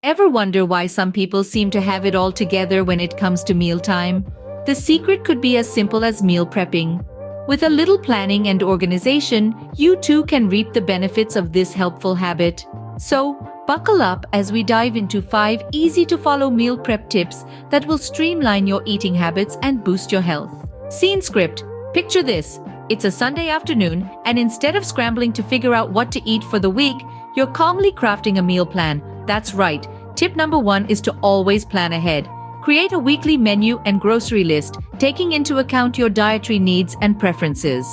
Ever wonder why some people seem to have it all together when it comes to mealtime? The secret could be as simple as meal prepping. With a little planning and organization, you too can reap the benefits of this helpful habit. So, buckle up as we dive into 5 easy-to-follow meal prep tips that will streamline your eating habits and boost your health. Scene script. Picture this. It's a Sunday afternoon, and instead of scrambling to figure out what to eat for the week, you're calmly crafting a meal plan. That's right. Tip number 1 is to always plan ahead. Create a weekly menu and grocery list, taking into account your dietary needs and preferences.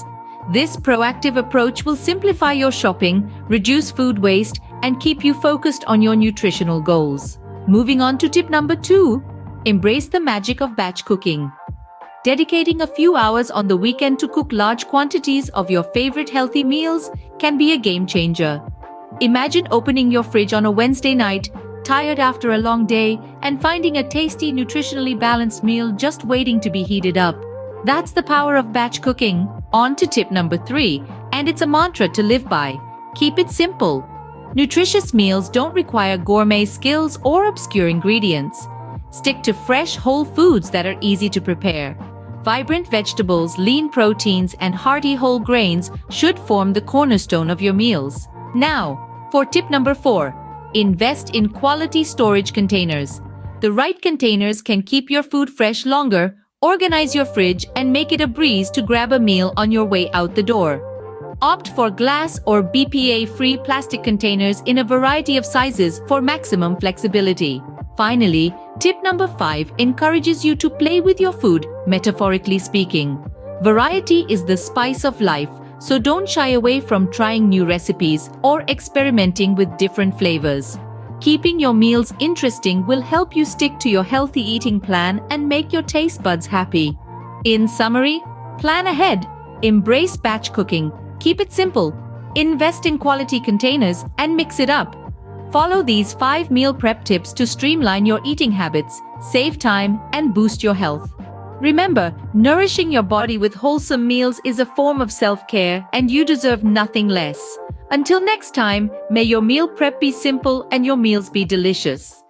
This proactive approach will simplify your shopping, reduce food waste, and keep you focused on your nutritional goals. Moving on to tip number 2, embrace the magic of batch cooking. Dedicating a few hours on the weekend to cook large quantities of your favorite healthy meals can be a game changer. Imagine opening your fridge on a Wednesday night, tired after a long day, and finding a tasty, nutritionally balanced meal just waiting to be heated up. That's the power of batch cooking. On to tip number 3, and it's a mantra to live by. Keep it simple. Nutritious meals don't require gourmet skills or obscure ingredients. Stick to fresh, whole foods that are easy to prepare. Vibrant vegetables, lean proteins, and hearty whole grains should form the cornerstone of your meals. Now, for tip number 4, invest in quality storage containers. The right containers can keep your food fresh longer, organize your fridge, and make it a breeze to grab a meal on your way out the door. Opt for glass or BPA-free plastic containers in a variety of sizes for maximum flexibility. Finally, tip number 5 encourages you to play with your food, metaphorically speaking. Variety is the spice of life, so don't shy away from trying new recipes or experimenting with different flavors. Keeping your meals interesting will help you stick to your healthy eating plan and make your taste buds happy. In summary, plan ahead, embrace batch cooking, keep it simple, invest in quality containers, and mix it up. Follow these 5 meal prep tips to streamline your eating habits, save time, and boost your health. Remember, nourishing your body with wholesome meals is a form of self-care, and you deserve nothing less. Until next time, may your meal prep be simple and your meals be delicious.